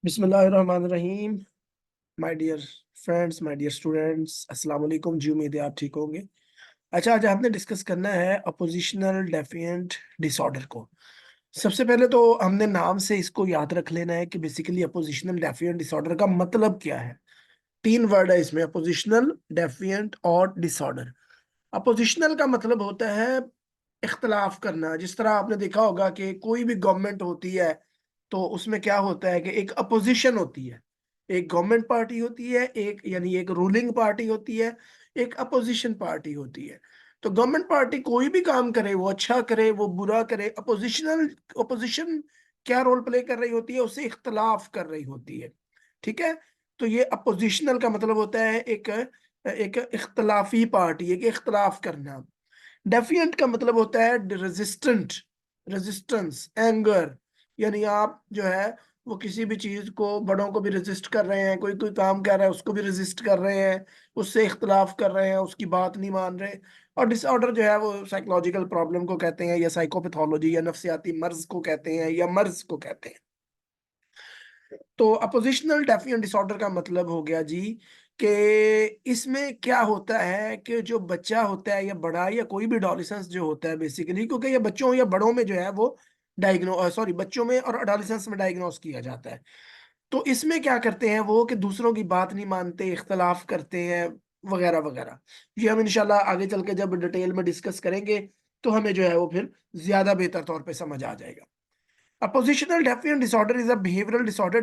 बिस्मिल्लाहिर्रहमानिर्रहीम। My dear friends, my dear students, अस्सलाम वालेकुम। जी उम्मीद है आप ठीक होंगे। अच्छा, आज हमने डिस्कस करना है अपोजिशनल डेफिएंट डिसऑर्डर को। सबसे पहले तो हमने नाम से इसको याद रख लेना है कि बेसिकली अपोजिशनल डेफिएंट डिसऑर्डर का मतलब क्या है। तीन वर्ड है इसमें, अपोजिशनल, डेफिएंट और डिसऑर्डर। अपोजिशनल का मतलब होता है इख्तलाफ करना। जिस तरह आपने देखा होगा कि कोई भी गवर्नमेंट होती है तो उसमें क्या होता है कि एक अपोजिशन होती है। एक गवर्नमेंट पार्टी होती है, एक यानी एक रूलिंग पार्टी होती है, एक अपोजिशन पार्टी होती है। तो गवर्नमेंट पार्टी कोई भी काम करे, वो अच्छा करे वो बुरा करे, अपोजिशन क्या रोल प्ले कर रही होती है, उससे इख्तलाफ कर रही होती है। ठीक है। तो ये अपोजिशनल का मतलब होता है एक एक इख्तलाफी पार्टी, एक इख्तलाफ करना। डेफिएंट का मतलब होता है रेजिस्टेंट, रेजिस्टेंस, एंगर। यानी आप जो है वो किसी भी चीज को, बड़ों को भी रेजिस्ट कर रहे हैं, कोई कोई काम कर रहा है उसको भी रेजिस्ट कर रहे हैं, उससे इख्तलाफ कर रहे हैं, उसकी बात नहीं मान रहे। और डिसऑर्डर जो है वो साइकोलॉजिकल प्रॉब्लम को कहते हैं, या साइकोपैथोलॉजी या नफ्सियाती मर्ज को कहते हैं, या मर्ज को कहते हैं। तो अपोजिशनल डेफिएंट डिसऑर्डर का मतलब हो गया जी कि इसमें क्या होता है कि जो बच्चा होता है या बड़ा या कोई भी एडोलेसेंस जो होता है बेसिकली, क्योंकि ये बच्चों या बड़ों में जो है वो बच्चों में और एडोलेसेंस में डायग्नोस किया जाता है। तो इसमें क्या करते हैं वो कि दूसरों की बात नहीं मानते, इख्तलाफ करते हैं, वगैरह वगैरह। ये हम इंशाल्लाह आगे चल के जब डिटेल में डिस्कस करेंगे तो हमें जो है वो फिर ज्यादा बेहतर तौर पे समझ आ जाएगा। Oppositional defiant disorder is a behavioral disorder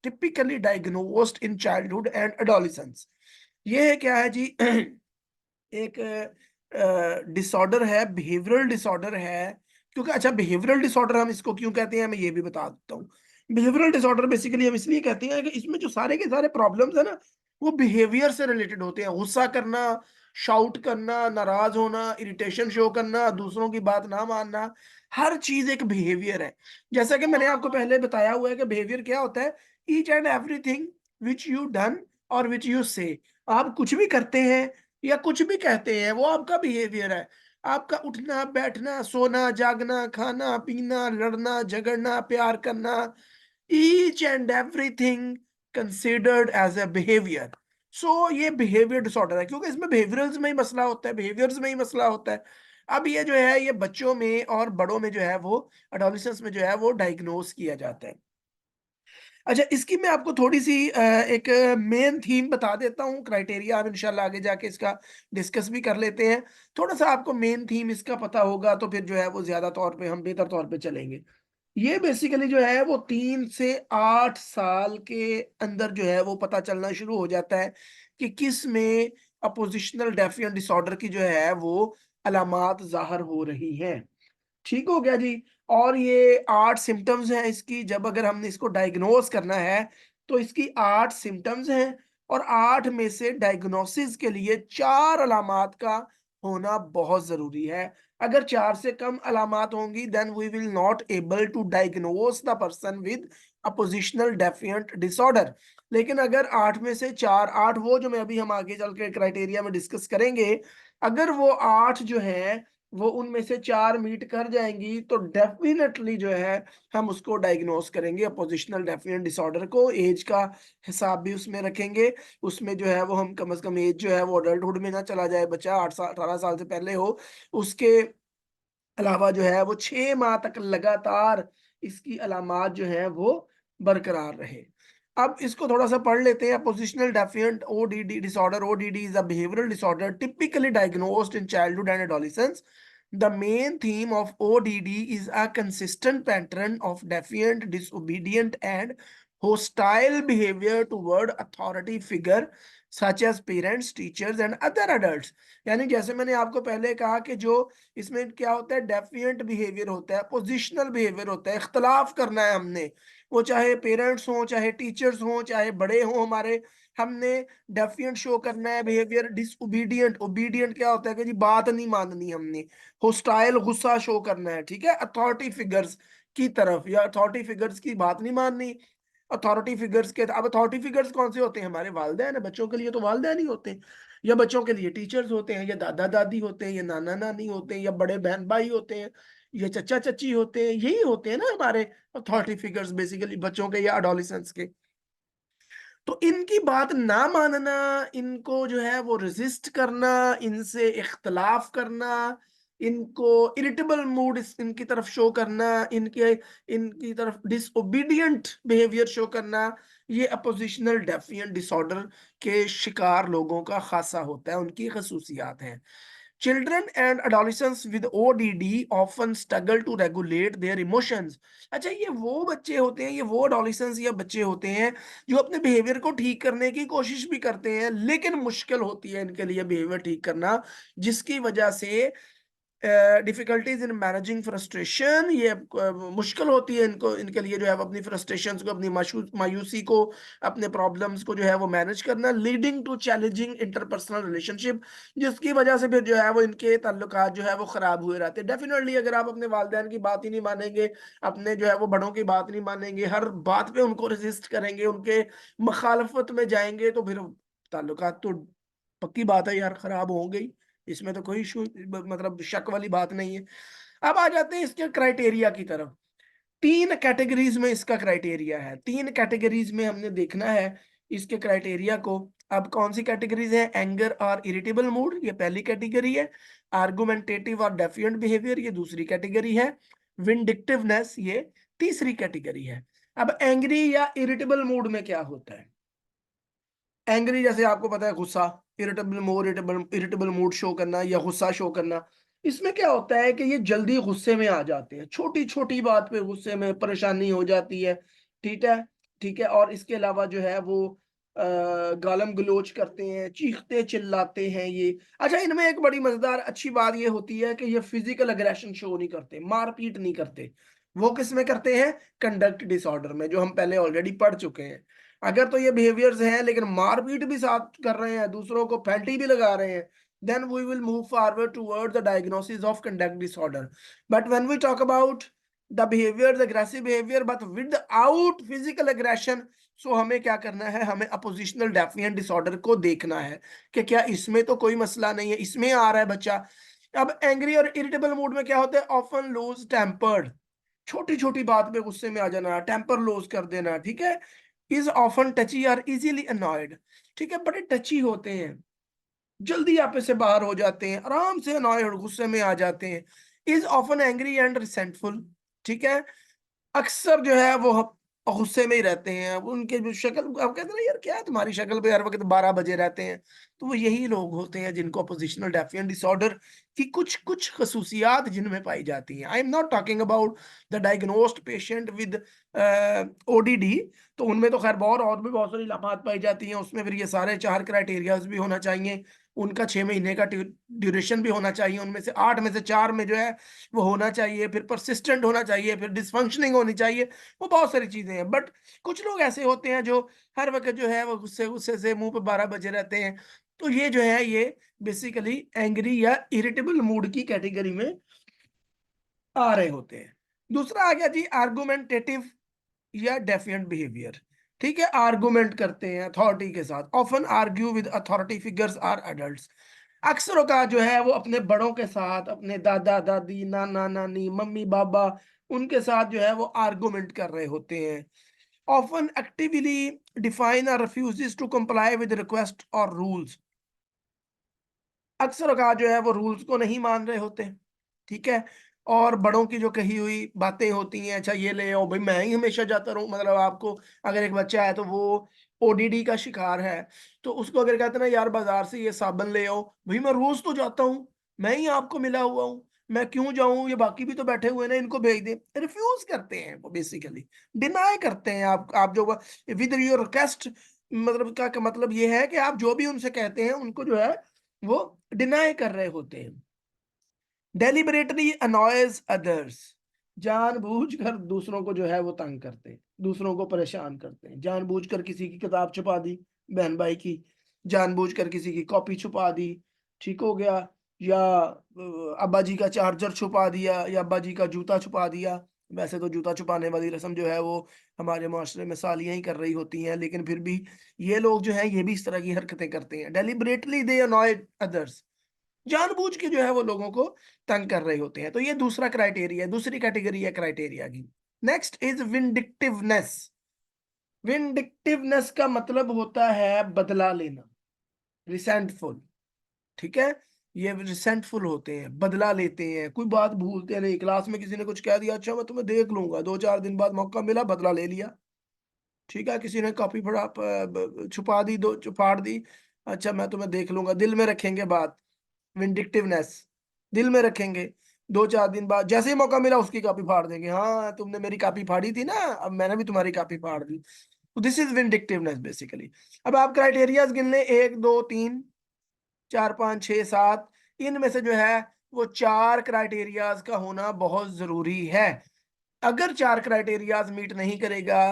typically diagnosed in childhood and adolescence. ये है क्या है जी एक डिसऑर्डर है, बिहेवियरल डिसऑर्डर है। क्योंकि अच्छा, बिहेवियरल डिसऑर्डर हम इसको क्यों कहते हैं मैं ये भी बता देता हूँ। बिहेवियरल डिसऑर्डर बेसिकली हम इसलिए कहते हैं कि इसमें जो सारे के सारे प्रॉब्लम्स है ना, वो बिहेवियर से रिलेटेड होते हैं। गुस्सा करना, शाउट करना, नाराज होना, इरिटेशन शो करना, दूसरों की बात ना मानना, हर चीज एक बिहेवियर है। जैसा कि मैंने आपको पहले बताया हुआ है कि बिहेवियर क्या होता है। Each and everything which you done और विच यू से। आप कुछ भी करते हैं या कुछ भी कहते हैं वो आपका बिहेवियर है। आपका उठना बैठना, सोना जागना, खाना पीना, लड़ना झगड़ना, प्यार करना, each and everything considered as a behaviour. So ये बिहेवियर डिसऑर्डर है, क्योंकि इसमें बिहेवियर्स में ही मसला होता है, बिहेवियर्स में ही मसला होता है। अब ये जो है ये बच्चों में और बड़ों में जो है वो एडोलेसेंस में जो है वो डायग्नोस किया जाता है। अच्छा, इसकी मैं आपको थोड़ी सी एक मेन थीम बता देता हूँ। क्राइटेरिया हम इंशाल्लाह आगे जाके इसका डिस्कस भी कर लेते हैं। थोड़ा सा आपको मेन थीम इसका पता होगा तो फिर जो है वो ज्यादा तौर पे हम बेहतर तौर पे चलेंगे। ये बेसिकली जो है वो 3 से 8 साल के अंदर जो है वो पता चलना शुरू हो जाता है कि किस में अपोजिशनल डेफिएंट डिसऑर्डर की जो है वो अलामात जाहिर हो रही हैं। ठीक हो गया जी। और ये 8 सिम्टम्स हैं इसकी। जब अगर हमने इसको डायग्नोस करना है तो इसकी 8 सिम्टम्स हैं, और 8 में से डायग्नोसिस के लिए 4 अलामात का होना बहुत जरूरी है। अगर 4 से कम अलामात होंगी then we will not able to diagnose the person with oppositional defiant disorder. लेकिन अगर 8 में से 4, 8 वो जो मैं अभी हम आगे चल के क्राइटेरिया में डिस्कस करेंगे, अगर वो 8 जो है वो उनमें से 4 मीट कर जाएंगी तो डेफिनेटली जो है हम उसको डायग्नोस करेंगे अपोजिशनल डेफिएंट डिसऑर्डर को। एज का हिसाब भी उसमें रखेंगे। उसमें जो है वो हम कम से कम एज जो है वो अडल्टहुड में ना चला जाए, बच्चा 8 साल 18 साल से पहले हो। उसके अलावा जो है वो 6 माह तक लगातार इसकी अलामात जो है वो बरकरार रहे। अब इसको थोड़ा सा पढ़ लेते हैं। Positional defiant ODD disorder, ODD is a behavioural disorder typically diagnosed in childhood and adolescence. The main theme of ODD is a consistent pattern of defiant, disobedient, and hostile behavior toward authority figure such as parents, teachers, and other adults. यानी जैसे मैंने आपको पहले कहा कि जो इसमें क्या होता है, डेफिएंट बिहेवियर होता है, पोजिशनल बिहेवियर होता है, इख्तलाफ करना है हमने, वो चाहे पेरेंट्स हों, चाहे टीचर्स हों, चाहे बड़े हों हमारे, हमने डेफिएंट शो करना है बिहेवियर। डिसओबीडियंट, ओबीडियंट क्या होता है कि जी बात नहीं माननी हमने। होस्टाइल, गुस्सा शो करना है, ठीक है, अथॉरिटी फिगर्स की तरफ, या अथॉरिटी फिगर्स की बात नहीं माननी। अथॉरिटी फिगर्स के, अब अथॉरिटी फिगर्स कौन से होते हैं, हमारे वालिदैन है। बच्चों के लिए तो वालिदैन ही होते हैं, या बच्चों के लिए टीचर्स होते हैं, या दादा दादी होते हैं, या नाना नानी होते हैं, या बड़े बहन भाई होते हैं, ये चचा चची होते हैं, यही होते हैं ना हमारे अथॉरिटी फिगर्स बेसिकली बच्चों के या एडोलेसेंस के। तो इनकी बात ना मानना, इनको जो है वो रेजिस्ट करना, इनसे इख्तलाफ करना, इनको इरिटेबल मूड इनकी तरफ शो करना, इनके इनकी तरफ डिसओबीडियंट बिहेवियर शो करना, ये अपोजिशनल डेफिएंट डिसऑर्डर के शिकार लोगों का खासा होता है, उनकी खसूसियात हैं। Children and adolescents with ODD often struggle to regulate their emotions। अच्छा, ये वो बच्चे होते हैं, ये वो adolescents या बच्चे होते हैं जो अपने बिहेवियर को ठीक करने की कोशिश भी करते हैं, लेकिन मुश्किल होती है इनके लिए बिहेवियर ठीक करना, जिसकी वजह से डिफिकल्टीज इन मैनेजिंग फ्रस्ट्रेशन, ये मुश्किल होती है इनको, इनके लिए जो है वो अपनी फ्रस्ट्रेशंस को, अपनी मायूसी को, अपने प्रॉब्लम्स को जो है वो मैनेज करना, leading to challenging interpersonal relationship, जिसकी वजह से फिर जो है वो इनके ताल्लुकात जो है वो खराब हुए रहते हैं। डेफिनेटली अगर आप अपने वालिदैन की बात ही नहीं मानेंगे, अपने जो है वो बड़ों की बात नहीं मानेंगे, हर बात पे उनको रेजिस्ट करेंगे, उनके मुखालफत में जाएंगे, तो फिर ताल्लुकात तो पक्की बात है यार खराब होंगे ही, इसमें तो कोई मतलब शक वाली बात नहीं है। अब आ जाते हैं इसके क्राइटेरिया की तरफ। 3 कैटेगरीज में इसका क्राइटेरिया है, 3 कैटेगरीज में हमने देखना है इसके क्राइटेरिया को। अब कौन सी कैटेगरीज है? एंगर और इरिटेबल मूड, ये पहली कैटेगरी है। आर्गुमेंटेटिव और डेफिएंट बिहेवियर, ये दूसरी कैटेगरी है। विंडिक्टिवनेस, ये तीसरी कैटेगरी है। अब एंग्री या इरिटेबल मूड में क्या होता है? एंग्री जैसे आपको पता है गुस्सा, इरिटेबल मूड शो करना या गुस्सा शो करना। इसमें क्या होता है कि ये जल्दी गुस्से में आ जाते हैं, छोटी छोटी बात पे गुस्से में परेशानी हो जाती है। ठीक है, ठीक है। और इसके अलावा जो है वो गालम गलोच करते हैं, चीखते चिल्लाते हैं ये। अच्छा, इनमें एक बड़ी मजेदार अच्छी बात ये होती है कि ये फिजिकल अग्रेशन शो नहीं करते, मारपीट नहीं करते। वो किस में करते हैं? कंडक्ट डिसऑर्डर में, जो हम पहले ऑलरेडी पढ़ चुके हैं। अगर तो ये बिहेवियर्स हैं लेकिन मारपीट भी साथ कर रहे हैं, दूसरों को पेनल्टी भी लगा रहे हैं, then we will move forward toward the diagnosis of conduct disorder. But when we talk about the behavior, the aggressive behavior but without physical aggression, so हमें क्या करना है? हमें अपोजिशनल डेफिएंट डिसऑर्डर को देखना है कि क्या इसमें तो कोई मसला नहीं है, इसमें आ रहा है बच्चा। अब एंग्री और इरिटेबल मूड में क्या होता है? ऑफन लूज टेम्पर्ड, छोटी छोटी बात पे गुस्से में आ जाना, टेम्पर लूज कर देना। ठीक है। Is often touchy or easily annoyed, ठीक है, बड़े टची होते हैं, जल्दी आपे से बाहर हो जाते हैं, आराम से अनॉयड गुस्से में आ जाते हैं। Is often angry and resentful, ठीक है, अक्सर जो है वो गुस्से में ही रहते हैं। उनके जो शक्ल, आप कहते हैं ना यार क्या है तुम्हारी शक्ल पे हर वक्त 12 बजे रहते हैं, तो वो यही लोग होते हैं जिनको अपोजिशनल डेफिएंट डिसऑर्डर की कुछ कुछ खसूसियात जिनमें पाई जाती हैं। I am not talking about the diagnosed patient with ODD, तो उनमें तो खैर और भी बहुत सारी लाभात पाई जाती हैं, उसमें फिर ये सारे 4 क्राइटेरियाज भी होना चाहिए, उनका 6 महीने का ड्यूरेशन भी होना चाहिए, उनमें से 8 में से 4 में जो है वो होना चाहिए, फिर परसिस्टेंट होना चाहिए, फिर डिसफंक्शनिंग होनी चाहिए, वो बहुत सारी चीजें हैं। बट कुछ लोग ऐसे होते हैं जो हर वक्त जो है वो गुस्से गुस्से से मुंह पे 12 बजे रहते हैं, तो ये जो है ये बेसिकली एंग्री या इरिटेबल मूड की कैटेगरी में आ रहे होते हैं। दूसरा आ गया जी आर्गुमेंटेटिव या डेफिएंट बिहेवियर। ठीक है, आर्गुमेंट करते हैं अथॉरिटी के साथ, often argue with authority figures or adults. अक्सर का जो है वो अपने बड़ों के साथ, अपने दादा दादी, नाना नानी, मम्मी पापा, उनके साथ जो है वो आर्गुमेंट कर रहे होते हैं। ऑफन एक्टिवली डिफाइन और refuses to comply with request और रूल्स, अक्सर का जो है वो रूल्स को नहीं मान रहे होते। ठीक है, और बड़ों की जो कही हुई बातें होती हैं, अच्छा ये ले आओ भाई, मैं ही हमेशा जाता रहूं, मतलब आपको अगर एक बच्चा है तो वो ओडीडी का शिकार है, तो उसको अगर कहते हैं ना यार बाजार से ये साबन ले आओ, भाई मैं रोज तो जाता हूँ, मैं ही आपको मिला हुआ हूँ, मैं क्यों जाऊं, ये बाकी भी तो बैठे हुए हैं ना, इनको भेज दे। रिफ्यूज करते हैं वो, बेसिकली डिनाई करते हैं। आप जो विद योर रिक्वेस्ट, मतलब का मतलब ये है कि आप जो भी उनसे कहते हैं उनको जो है वो डिनाई कर रहे होते हैं। डेलिबरेटली अनॉयज अदर्स, जानबूझकर दूसरों को जो है वो तंग करते हैं, दूसरों को परेशान करते हैं, जानबूझकर किसी की किताब छुपा दी, बहन भाई की, जानबूझकर किसी की कॉपी छुपा दी, ठीक हो गया, या अब्बा जी का चार्जर छुपा दिया, या अब्बा जी का जूता छुपा दिया। वैसे तो जूता छुपाने वाली रस्म जो है वो हमारे माशरे में सालियां ही कर रही होती हैं, लेकिन फिर भी ये लोग जो है ये भी इस तरह की हरकतें करते हैं। डेलिबरेटली दे अनॉय अदर्स, जानबूझ के जो है वो लोगों को तंग कर रहे होते हैं। तो ये दूसरा क्राइटेरिया, दूसरी कैटेगरी है क्राइटेरिया की। Next is vindictiveness. विंडिक्टिवनेस का मतलब होता है बदला लेना, रिसेंटफुल। ठीक है, ये रिसेंटफुल होते हैं, बदला लेते हैं, कोई बात भूलते नहीं। क्लास में किसी ने कुछ कह दिया, अच्छा मैं तुम्हें देख लूंगा, 2-4 दिन बाद मौका मिला, बदला ले लिया। ठीक है, किसी ने कॉपी फड़ा छुपा दी, दो फाड़ दी, अच्छा मैं तुम्हें देख लूंगा, दिल में रखेंगे बात, विंडिक्टिवनेस, दिल में रखेंगे। 2-4 दिन बाद जैसे ही मौका मिला उसकी कॉपी फाड़ देंगे, हाँ तुमने मेरी कॉपी फाड़ी थी ना, अब मैंने भी तुम्हारी कॉपी फाड़ दी। तो दिस इज विंडिक्टिवनेस बेसिकली। अब आप क्राइटेरियाज गिन लें, 1, 2, 3, 4, 5, 6, 7, इनमें से जो है वो 4 क्राइटेरियाज का होना बहुत जरूरी है। अगर 4 क्राइटेरियाज मीट नहीं करेगा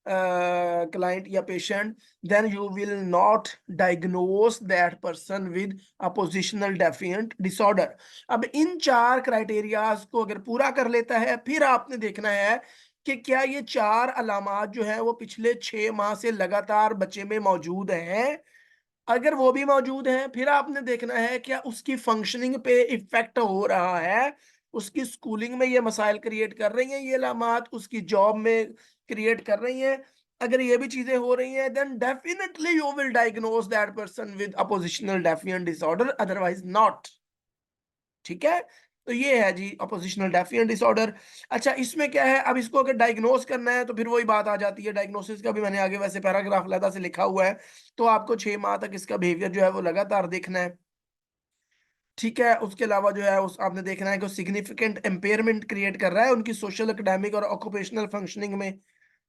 क्लाइंट या patient, then you will not diagnose that person with oppositional defiant disorder. अब इन 4 क्राइटेरियाज को अगर पूरा कर लेता है, फिर आपने देखना है कि क्या ये 4 अलामात जो है वो पिछले 6 माह से लगातार बच्चे में मौजूद हैं। अगर वो भी मौजूद है, फिर आपने देखना है क्या उसकी फंक्शनिंग पे इफेक्ट हो रहा है, उसकी स्कूलिंग में ये मसाइल क्रिएट कर रही हैं ये अलामात, उसकी जॉब में क्रिएट कर रही हैं। अगर ये भी चीजें हो रही हैं, then definitely you will diagnose that person with oppositional defiant disorder, otherwise not. ठीक है, तो ये है जी अपोजिशनल डेफिएंट डिसऑर्डर। अच्छा, इसमें क्या है, अब इसको अगर डायग्नोस करना है तो फिर वही बात आ जाती है, डायग्नोसिस का भी मैंने आगे वैसे पैराग्राफ अलग से लिखा हुआ है। तो आपको 6 माह तक इसका बिहेवियर जो है वो लगातार देखना है। ठीक है, उसके अलावा जो है उस आपने देखना है कि सिग्निफिकेंट एम्पेयरमेंट क्रिएट कर रहा है उनकी सोशल, एकेडमिक और ऑक्यूपेशनल फंक्शनिंग में।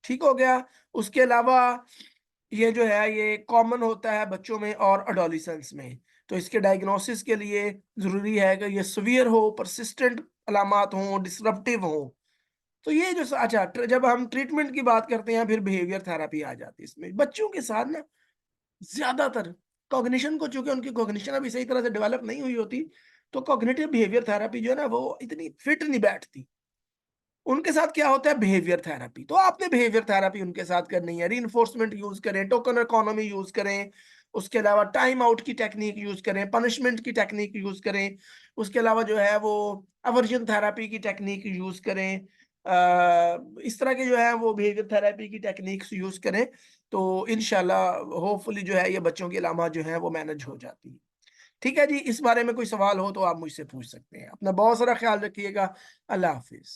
ठीक हो गया। उसके अलावा ये जो है ये कॉमन होता है बच्चों में और अडोलिसेंस में। तो इसके डायग्नोसिस के लिए जरूरी है कि ये सीवियर हो, परसिस्टेंट अलामात हो, डिसरप्टिव हो। तो ये जो अच्छा, जब हम ट्रीटमेंट की बात करते हैं फिर बिहेवियर थेरेपी आ जाती है इसमें। बच्चों के साथ ना ज्यादातर कॉग्निशन को, चूंकि उनकी कॉग्निशन अभी सही तरह से डेवलप नहीं हुई होती, तो कॉग्निटिव बिहेवियर थेरेपी जो है ना वो इतनी फिट नहीं बैठती। उनके साथ क्या होता है, बिहेवियर थेरेपी। तो आपने बिहेवियर थेरेपी उनके साथ करनी है, रीइंफोर्समेंट यूज करें, टोकन इकोनॉमी यूज करें, उसके अलावा टाइम आउट की टेक्निक यूज करें, पनिशमेंट की टेक्निक यूज करें, उसके अलावा जो है वो अवर्जन थेरेपी की टेक्निक यूज करें। इस तरह के जो है वो बिहेवियर थेरेपी की टेक्निक्स यूज करें, तो इंशाल्लाह होपफुली जो है ये बच्चों की अलामा जो है वो मैनेज हो जाती है। ठीक है जी, इस बारे में कोई सवाल हो तो आप मुझसे पूछ सकते हैं। अपना बहुत सारा ख्याल रखिएगा। अल्लाह हाफिज।